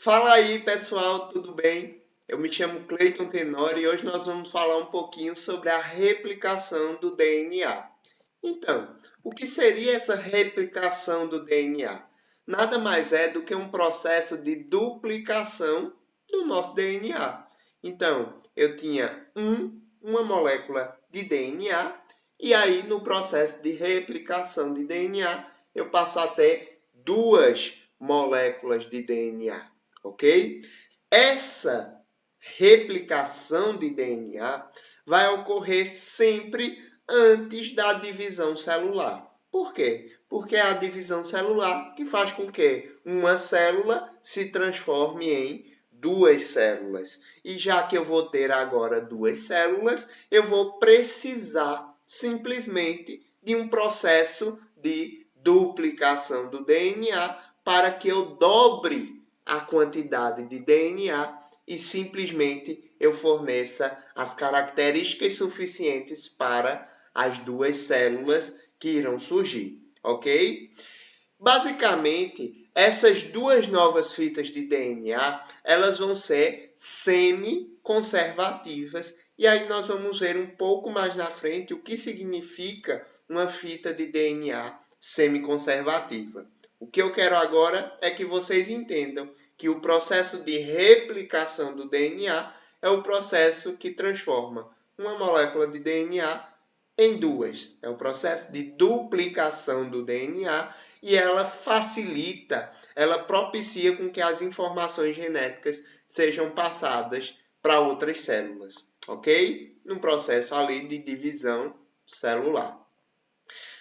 Fala aí, pessoal, tudo bem? Eu me chamo Cleiton Tenório e hoje nós vamos falar um pouquinho sobre a replicação do DNA. Então, o que seria essa replicação do DNA? Nada mais é do que um processo de duplicação do nosso DNA. Então, eu tinha uma molécula de DNA e aí no processo de replicação de DNA eu passo a ter duas moléculas de DNA, ok? Essa replicação de DNA vai ocorrer sempre antes da divisão celular. Por quê? Porque é a divisão celular que faz com que uma célula se transforme em duas células. E já que eu vou ter agora duas células, eu vou precisar simplesmente de um processo de duplicação do DNA para que eu dobre a quantidade de DNA e simplesmente eu forneça as características suficientes para as duas células que irão surgir, ok? Basicamente, essas duas novas fitas de DNA, elas vão ser semi-conservativas e aí nós vamos ver um pouco mais na frente o que significa uma fita de DNA semi-conservativa. O que eu quero agora é que vocês entendam que o processo de replicação do DNA é o processo que transforma uma molécula de DNA em duas. É o processo de duplicação do DNA e ela facilita, ela propicia com que as informações genéticas sejam passadas para outras células, ok? Num processo ali de divisão celular.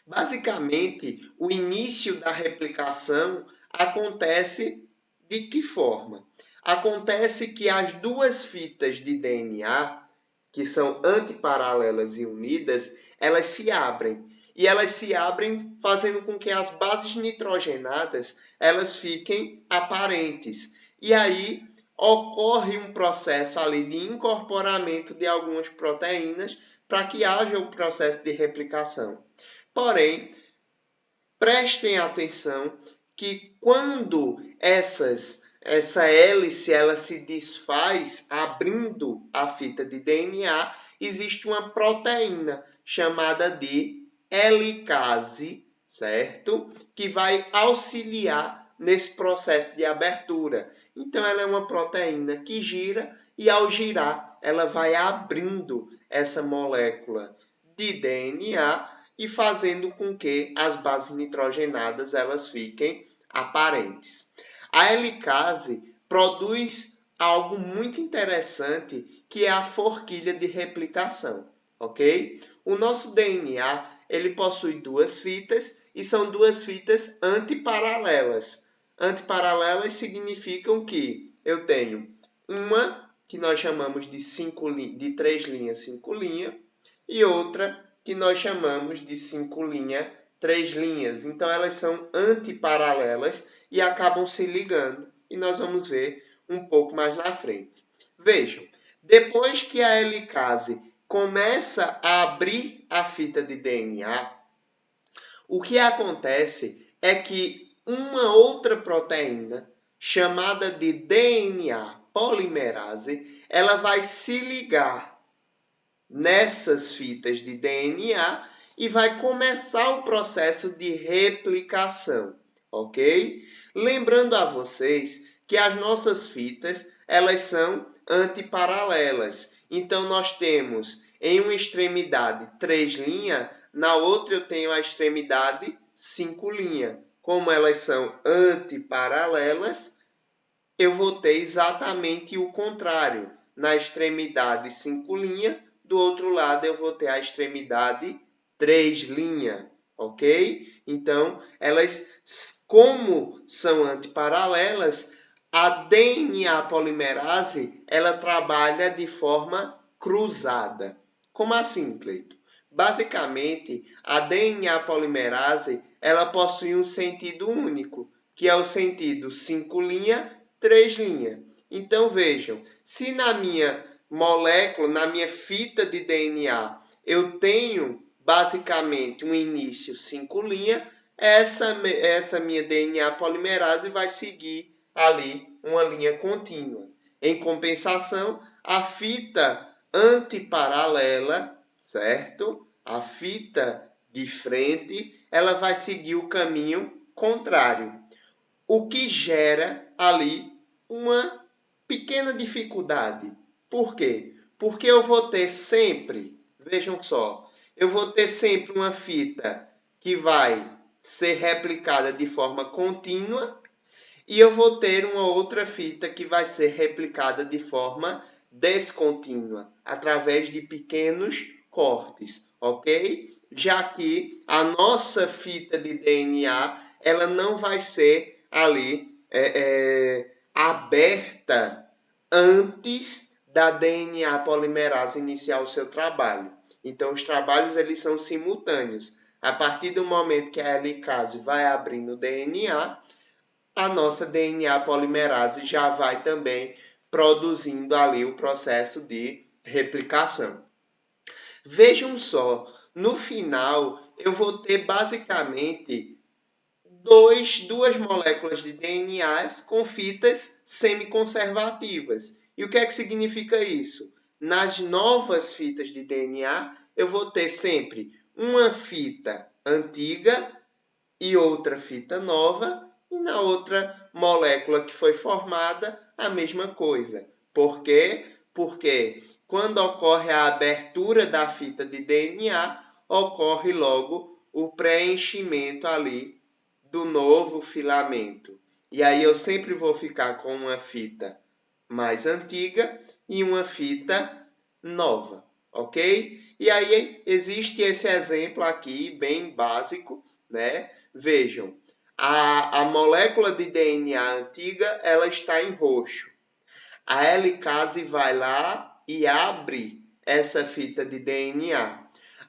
Basicamente, o início da replicação acontece de que forma? Acontece que as duas fitas de DNA, que são antiparalelas e unidas, elas se abrem. E elas se abrem fazendo com que as bases nitrogenadas elas fiquem aparentes. E aí ocorre um processo ali de incorporamento de algumas proteínas para que haja o processo de replicação. Porém, prestem atenção que quando essa hélice ela se desfaz abrindo a fita de DNA, existe uma proteína chamada de helicase, certo? Que vai auxiliar nesse processo de abertura. Então, ela é uma proteína que gira e, ao girar, ela vai abrindo essa molécula de DNA e fazendo com que as bases nitrogenadas elas fiquem aparentes. A helicase produz algo muito interessante que é a forquilha de replicação, ok? O nosso DNA ele possui duas fitas e são duas fitas antiparalelas. Antiparalelas significam que eu tenho uma que nós chamamos de 3 linhas, 5 linhas, e outra que nós chamamos de 5 linhas, 3 linhas. Então, elas são antiparalelas e acabam se ligando. E nós vamos ver um pouco mais na frente. Vejam, depois que a helicase começa a abrir a fita de DNA, o que acontece é que uma outra proteína, chamada de DNA polimerase, ela vai se ligar nessas fitas de DNA e vai começar o processo de replicação, ok? Lembrando a vocês que as nossas fitas, elas são antiparalelas. Então, nós temos em uma extremidade 3 linhas, na outra eu tenho a extremidade 5 linhas. Como elas são antiparalelas, eu vou ter exatamente o contrário. Na extremidade 5 linhas, do outro lado eu vou ter a extremidade 3 linhas, ok? Então, elas, como são antiparalelas, a DNA polimerase, ela trabalha de forma cruzada. Como assim, Cleito? Basicamente, a DNA polimerase, ela possui um sentido único, que é o sentido 5 linhas, 3 linhas. Então, vejam, se na minha molécula, na minha fita de DNA, eu tenho basicamente um início 5 linhas, essa minha DNA polimerase vai seguir ali uma linha contínua. Em compensação, a fita antiparalela, certo? A fita de frente, ela vai seguir o caminho contrário, o que gera ali uma pequena dificuldade. Por quê? Porque eu vou ter sempre, vejam só, eu vou ter sempre uma fita que vai ser replicada de forma contínua e eu vou ter uma outra fita que vai ser replicada de forma descontínua, através de pequenos cortes, ok? Já que a nossa fita de DNA, ela não vai ser ali aberta antes da DNA polimerase iniciar o seu trabalho. Então, os trabalhos eles são simultâneos. A partir do momento que a helicase vai abrindo o DNA, a nossa DNA polimerase já vai também produzindo ali o processo de replicação. Vejam só, no final eu vou ter basicamente duas moléculas de DNAs com fitas semiconservativas. E o que é que significa isso? Nas novas fitas de DNA, eu vou ter sempre uma fita antiga e outra fita nova, e na outra molécula que foi formada, a mesma coisa. Por quê? Porque quando ocorre a abertura da fita de DNA, ocorre logo o preenchimento ali do novo filamento. E aí eu sempre vou ficar com uma fita mais antiga e uma fita nova, ok? E aí existe esse exemplo aqui, bem básico, né? Vejam, a molécula de DNA antiga, ela está em roxo. A helicase vai lá e abre essa fita de DNA.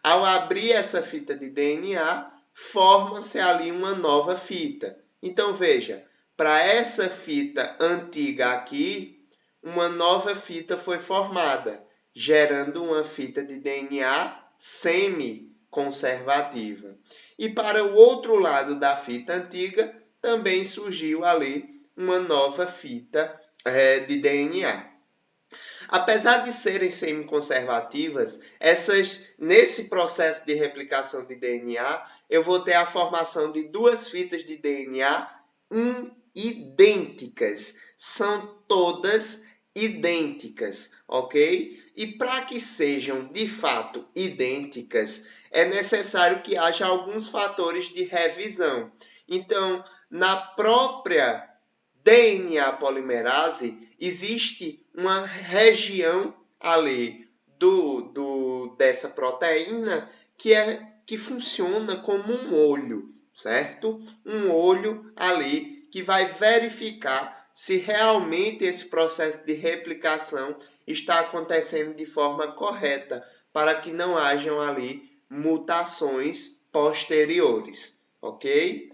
Ao abrir essa fita de DNA, forma-se ali uma nova fita. Então, veja, para essa fita antiga aqui, uma nova fita foi formada, gerando uma fita de DNA semi-conservativa. E para o outro lado da fita antiga, também surgiu ali uma nova fita de DNA. Apesar de serem semiconservativas, nesse processo de replicação de DNA, eu vou ter a formação de duas fitas de DNA idênticas. São todas idênticas, ok? E para que sejam de fato idênticas, é necessário que haja alguns fatores de revisão. Então, na própria DNA polimerase, existe uma região ali dessa proteína que funciona como um olho, certo? Um olho ali que vai verificar se realmente esse processo de replicação está acontecendo de forma correta, para que não hajam ali mutações posteriores, ok?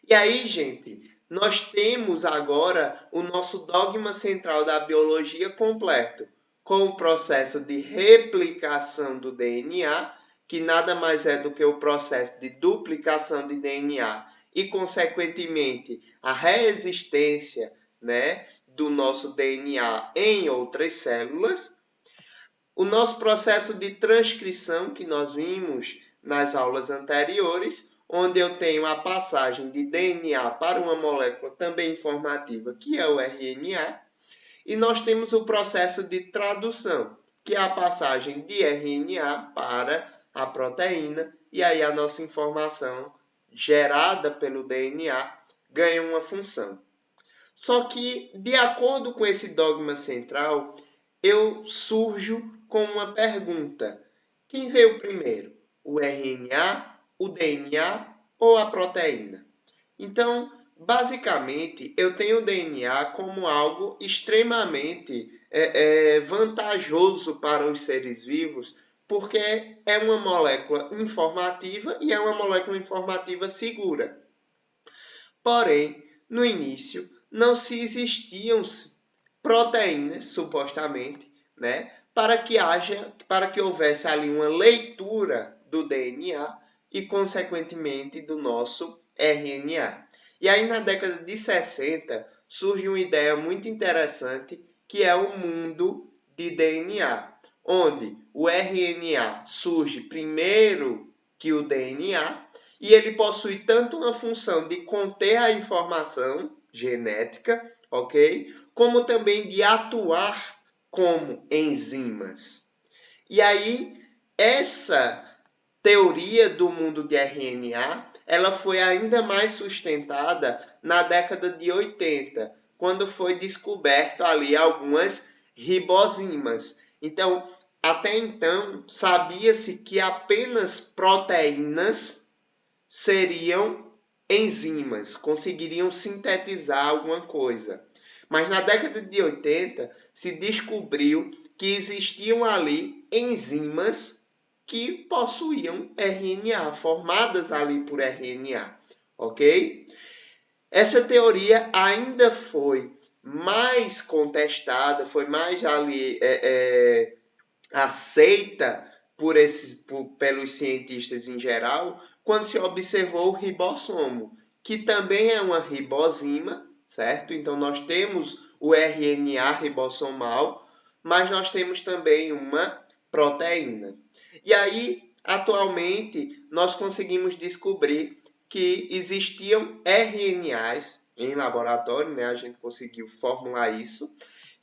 E aí, gente, nós temos agora o nosso dogma central da biologia completo, com o processo de replicação do DNA, que nada mais é do que o processo de duplicação de DNA e, consequentemente, a resistência, né, do nosso DNA em outras células. O nosso processo de transcrição, que nós vimos nas aulas anteriores, onde eu tenho a passagem de DNA para uma molécula também informativa, que é o RNA, e nós temos o processo de tradução, que é a passagem de RNA para a proteína, e aí a nossa informação gerada pelo DNA ganha uma função. Só que, de acordo com esse dogma central, eu surjo com uma pergunta: quem veio primeiro? O RNA, o DNA ou a proteína? Então, basicamente, eu tenho o DNA como algo extremamente vantajoso para os seres vivos, porque é uma molécula informativa e é uma molécula informativa segura. Porém, no início, não se existiam proteínas, supostamente, né, para que houvesse ali uma leitura do DNA e, consequentemente, do nosso RNA. E aí, na década de 60, surge uma ideia muito interessante, que é o mundo de DNA, onde o RNA surge primeiro que o DNA, e ele possui tanto uma função de conter a informação genética, ok? Como também de atuar como enzimas. E aí, essa teoria do mundo de RNA, ela foi ainda mais sustentada na década de 80, quando foi descoberto ali algumas ribozimas. Então, até então, sabia-se que apenas proteínas seriam enzimas, conseguiriam sintetizar alguma coisa. Mas na década de 80 se descobriu que existiam ali enzimas que possuíam RNA, formadas ali por RNA, ok? Essa teoria ainda foi mais contestada, foi mais ali aceita pelos cientistas em geral, quando se observou o ribossomo, que também é uma ribosima, certo? Então, nós temos o RNA ribossomal, mas nós temos também uma proteína. E aí, atualmente, nós conseguimos descobrir que existiam RNAs em laboratório, né? A gente conseguiu formular isso,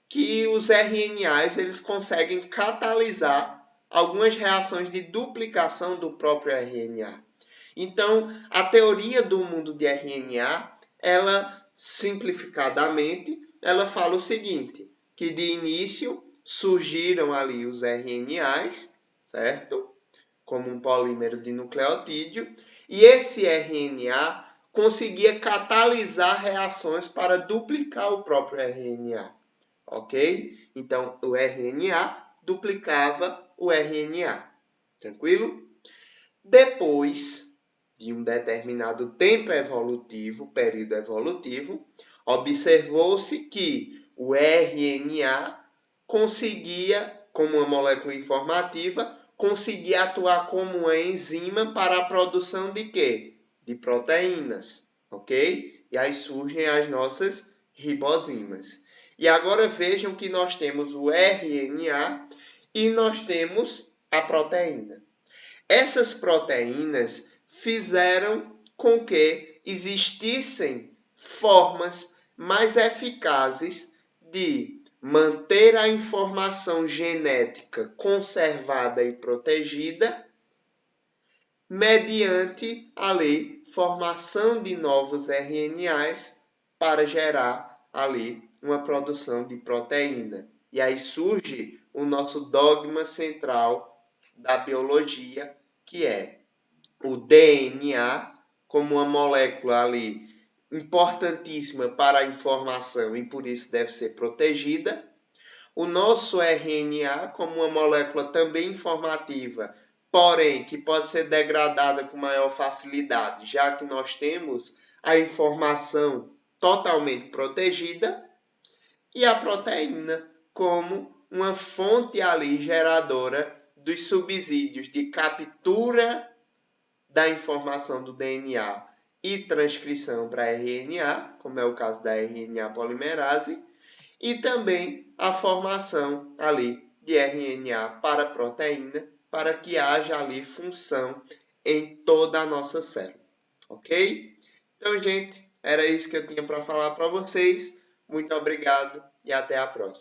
que os RNAs eles conseguem catalisar algumas reações de duplicação do próprio RNA. Então, a teoria do mundo de RNA, ela simplificadamente, ela fala o seguinte, que de início surgiram ali os RNAs, certo? Como um polímero de nucleotídeo, e esse RNA conseguia catalisar reações para duplicar o próprio RNA, ok? Então, o RNA duplicava o RNA, tranquilo? Depois de um determinado tempo evolutivo, período evolutivo, observou-se que o RNA conseguia, como uma molécula informativa, conseguia atuar como uma enzima para a produção de quê? De proteínas, ok? E aí surgem as nossas ribozimas. E agora vejam que nós temos o RNA e nós temos a proteína. Essas proteínas fizeram com que existissem formas mais eficazes de manter a informação genética conservada e protegida mediante ali formação de novos RNAs para gerar ali uma produção de proteína. E aí surge o nosso dogma central da biologia, que é o DNA como uma molécula ali importantíssima para a informação e por isso deve ser protegida. O nosso RNA como uma molécula também informativa, porém que pode ser degradada com maior facilidade, já que nós temos a informação totalmente protegida, e a proteína como uma fonte ali geradora dos subsídios de captura da informação do DNA e transcrição para RNA, como é o caso da RNA polimerase, e também a formação ali de RNA para proteína, para que haja ali função em toda a nossa célula, ok? Então, gente, era isso que eu tinha para falar para vocês. Muito obrigado e até a próxima.